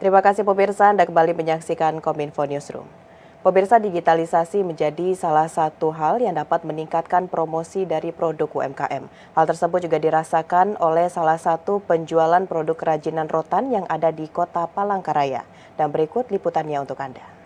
Terima kasih pemirsa, Anda kembali menyaksikan Kominfo Newsroom. Pemirsa, digitalisasi menjadi salah satu hal yang dapat meningkatkan promosi dari produk UMKM. Hal tersebut juga dirasakan oleh salah satu penjualan produk kerajinan rotan yang ada di Kota Palangkaraya. Dan berikut liputannya untuk Anda.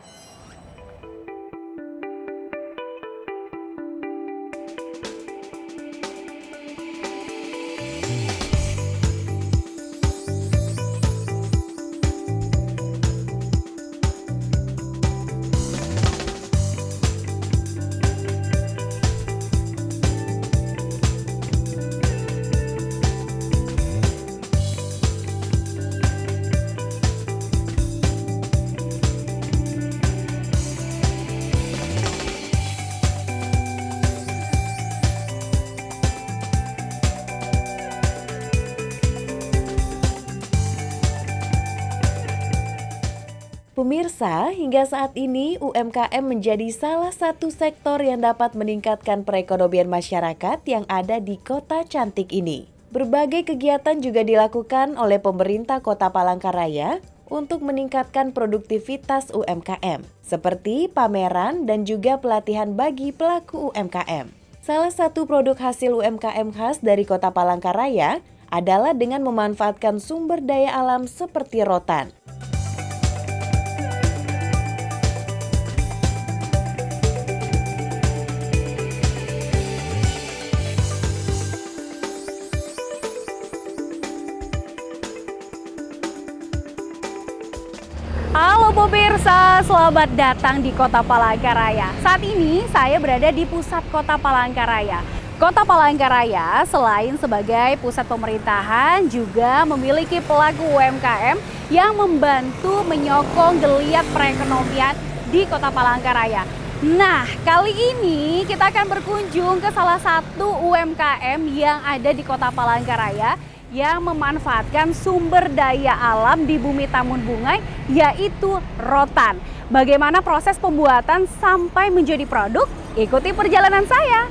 Pemirsa, hingga saat ini UMKM menjadi salah satu sektor yang dapat meningkatkan perekonomian masyarakat yang ada di kota cantik ini. Berbagai kegiatan juga dilakukan oleh pemerintah Kota Palangkaraya untuk meningkatkan produktivitas UMKM, seperti pameran dan juga pelatihan bagi pelaku UMKM. Salah satu produk hasil UMKM khas dari Kota Palangkaraya adalah dengan memanfaatkan sumber daya alam seperti rotan. Halo pemirsa, selamat datang di Kota Palangkaraya. Saat ini saya berada di pusat Kota Palangkaraya. Kota Palangkaraya selain sebagai pusat pemerintahan juga memiliki pelaku UMKM yang membantu menyokong geliat perekonomian di Kota Palangkaraya. Nah, kali ini kita akan berkunjung ke salah satu UMKM yang ada di Kota Palangkaraya yang memanfaatkan sumber daya alam di bumi Tambun Bungai, yaitu rotan. Bagaimana proses pembuatan sampai menjadi produk? Ikuti perjalanan saya.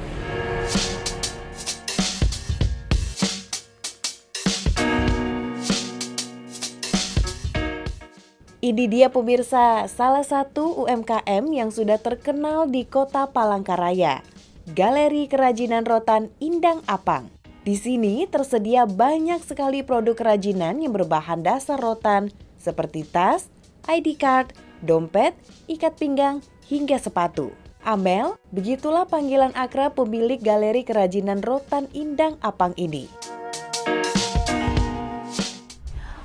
Ini dia pemirsa, salah satu UMKM yang sudah terkenal di Kota Palangkaraya, Galeri Kerajinan Rotan Indang Apang. Di sini tersedia banyak sekali produk kerajinan yang berbahan dasar rotan seperti tas, ID card, dompet, ikat pinggang, hingga sepatu. Amel, begitulah panggilan akrab pemilik Galeri Kerajinan Rotan Indang Apang ini.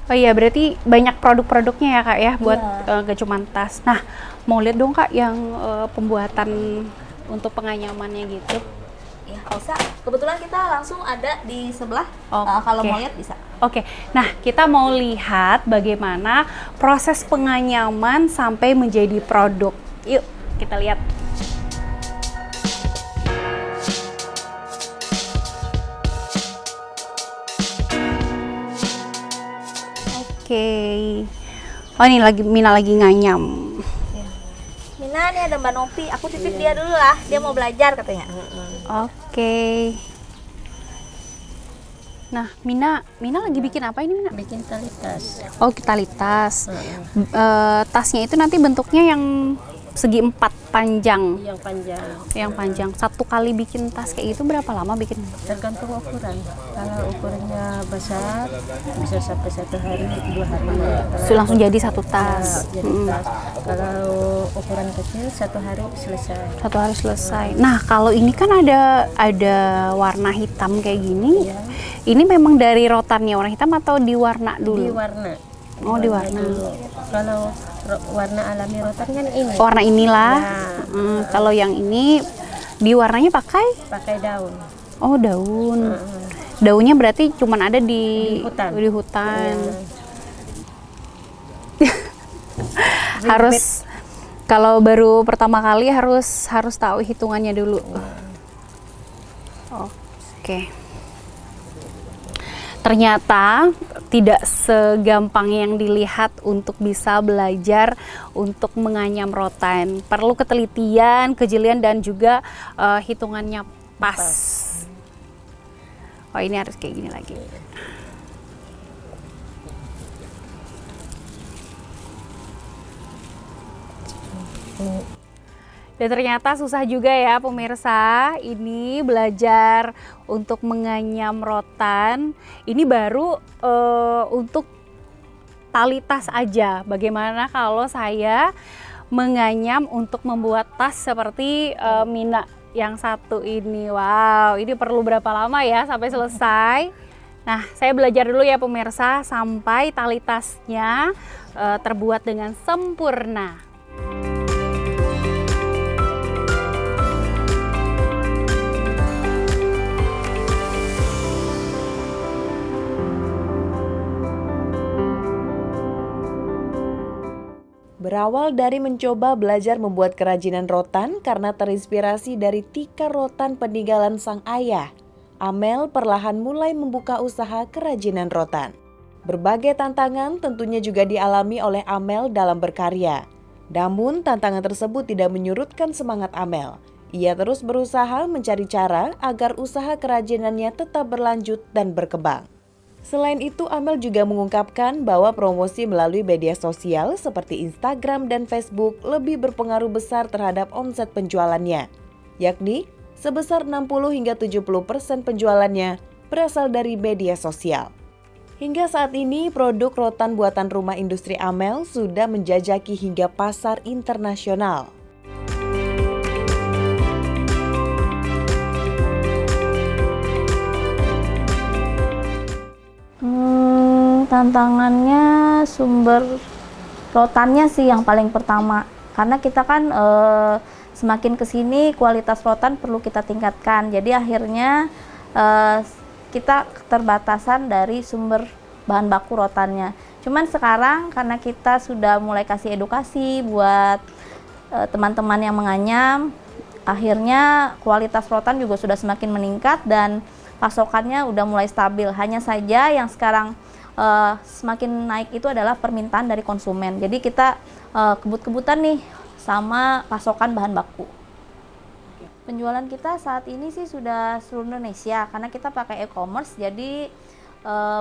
Oh iya, berarti banyak produk-produknya ya Kak ya buat gak cuma tas. Nah, mau lihat dong Kak yang pembuatan untuk penganyamannya gitu. Ya, bisa. Kebetulan kita langsung ada di sebelah. Kalau mau lihat bisa. Oke. Nah, kita mau lihat bagaimana proses penganyaman sampai menjadi produk. Yuk, kita lihat. Oke. Oh, ini Mina lagi nganyam. Mina, nih ada Mbak Nopi. Aku titip dia dulu lah. Dia mau belajar katanya. Oke. Nah, Mina lagi bikin apa ini, Mina? Bikin tali tas. Oh, tali tas. Tasnya itu nanti bentuknya yang segi 4 panjang. Yang panjang. Yang panjang. Satu kali bikin tas kayak itu berapa lama bikin? Tergantung ukuran. Kalau ukurannya besar bisa sampai 1 hari, 2 hari. So, langsung jadi satu tas. Jadi tas. Kalau ukuran kecil 1 hari selesai. 1 hari selesai. Nah, kalau ini kan ada warna hitam kayak gini. Iya. Ini memang dari rotannya warna hitam atau diwarna dulu? Diwarna. Oh, diwarna. Dulu. Kalau warna alami rotan kan ini. Warna inilah. Ya. Kalau yang ini diwarnanya pakai daun. Oh, daun. Daunnya berarti cuman ada di hutan. Di hutan. Ya. Harus kalau baru pertama kali harus tahu hitungannya dulu. Oke. Ternyata tidak segampang yang dilihat untuk bisa belajar untuk menganyam rotan. Perlu ketelitian, kejelian, dan juga hitungannya pas. Oh, ini harus kayak gini lagi. baku. Dan ternyata susah juga ya pemirsa, ini belajar untuk menganyam rotan. Ini baru untuk tali tas aja. Bagaimana kalau saya menganyam untuk membuat tas seperti Mina yang satu ini. Wow, ini perlu berapa lama ya sampai selesai? Nah, saya belajar dulu ya pemirsa sampai tali tasnya terbuat dengan sempurna. Berawal dari mencoba belajar membuat kerajinan rotan karena terinspirasi dari tikar rotan peninggalan sang ayah, Amel perlahan mulai membuka usaha kerajinan rotan. Berbagai tantangan tentunya juga dialami oleh Amel dalam berkarya. Namun tantangan tersebut tidak menyurutkan semangat Amel. Ia terus berusaha mencari cara agar usaha kerajinannya tetap berlanjut dan berkembang. Selain itu, Amel juga mengungkapkan bahwa promosi melalui media sosial seperti Instagram dan Facebook lebih berpengaruh besar terhadap omset penjualannya, yakni sebesar 60 hingga 70% penjualannya berasal dari media sosial. Hingga saat ini, produk rotan buatan rumah industri Amel sudah menjajaki hingga pasar internasional. Tantangannya sumber rotannya sih yang paling pertama, karena kita kan semakin kesini kualitas rotan perlu kita tingkatkan, jadi akhirnya kita keterbatasan dari sumber bahan baku rotannya. Cuman sekarang karena kita sudah mulai kasih edukasi buat teman-teman yang menganyam, akhirnya kualitas rotan juga sudah semakin meningkat dan pasokannya udah mulai stabil. Hanya saja yang sekarang semakin naik itu adalah permintaan dari konsumen. Jadi kita kebut-kebutan nih sama pasokan bahan baku. Penjualan kita saat ini sih sudah seluruh Indonesia karena kita pakai e-commerce, jadi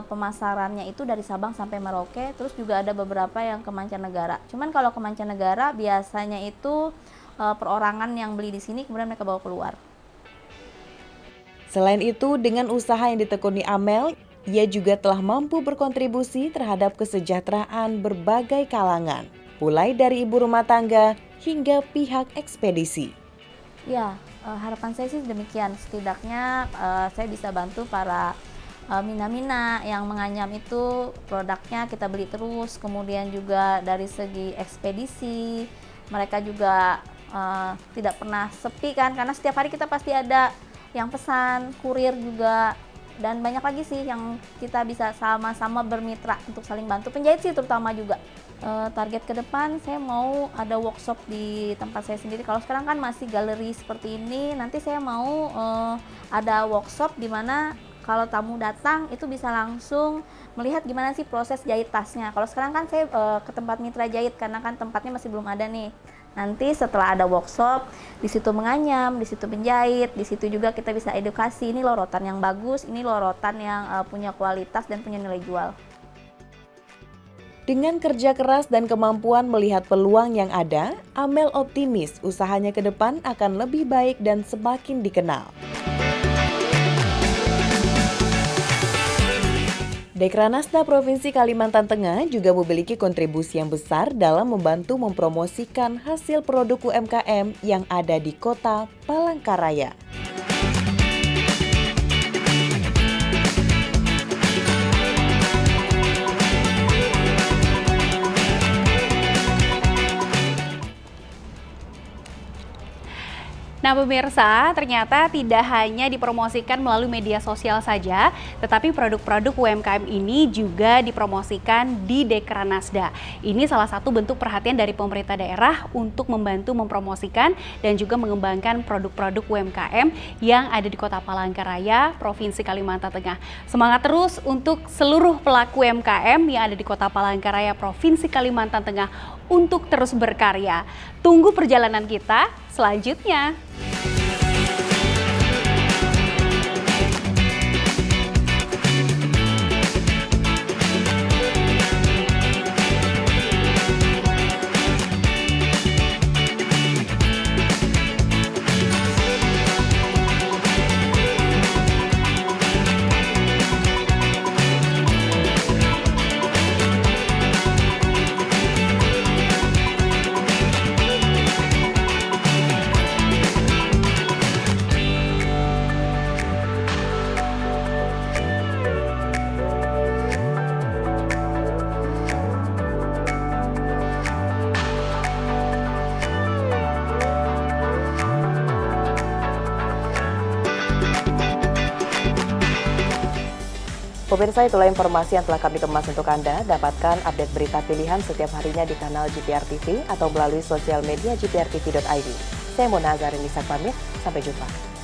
pemasarannya itu dari Sabang sampai Merauke, terus juga ada beberapa yang ke mancanegara. Cuman kalau ke mancanegara biasanya itu perorangan yang beli di sini kemudian mereka bawa keluar. Selain itu, dengan usaha yang ditekuni Amel, ia juga telah mampu berkontribusi terhadap kesejahteraan berbagai kalangan, mulai dari ibu rumah tangga hingga pihak ekspedisi. Ya, harapan saya sih demikian. Setidaknya saya bisa bantu para mina-mina yang menganyam itu, produknya kita beli terus. Kemudian juga dari segi ekspedisi, mereka juga tidak pernah sepi kan, karena setiap hari kita pasti ada yang pesan, kurir juga. Dan banyak lagi sih yang kita bisa sama-sama bermitra untuk saling bantu. Penjahit sih terutama juga. Target ke depan saya mau ada workshop di tempat saya sendiri. Kalau sekarang kan masih galeri seperti ini, nanti saya mau ada workshop di mana kalau tamu datang itu bisa langsung melihat gimana sih proses jahit tasnya. Kalau sekarang kan saya ke tempat mitra jahit karena kan tempatnya masih belum ada nih. Nanti setelah ada workshop, di situ menganyam, di situ menjahit, di situ juga kita bisa edukasi, ini loh rotan yang bagus, ini loh rotan yang punya kualitas dan punya nilai jual. Dengan kerja keras dan kemampuan melihat peluang yang ada, Amel optimis usahanya ke depan akan lebih baik dan semakin dikenal. Dekranasda Provinsi Kalimantan Tengah juga memiliki kontribusi yang besar dalam membantu mempromosikan hasil produk UMKM yang ada di Kota Palangkaraya. Nah pemirsa, ternyata tidak hanya dipromosikan melalui media sosial saja, tetapi produk-produk UMKM ini juga dipromosikan di Dekranasda. Ini salah satu bentuk perhatian dari pemerintah daerah untuk membantu mempromosikan dan juga mengembangkan produk-produk UMKM yang ada di Kota Palangkaraya, Provinsi Kalimantan Tengah. Semangat terus untuk seluruh pelaku UMKM yang ada di Kota Palangkaraya, Provinsi Kalimantan Tengah untuk terus berkarya. Tunggu perjalanan kita selanjutnya. Pemirsa, itulah informasi yang telah kami kemas untuk Anda. Dapatkan update berita pilihan setiap harinya di kanal GPR TV atau melalui sosial media gprtv.id. Saya Mona Azarin Nisa pamit, sampai jumpa.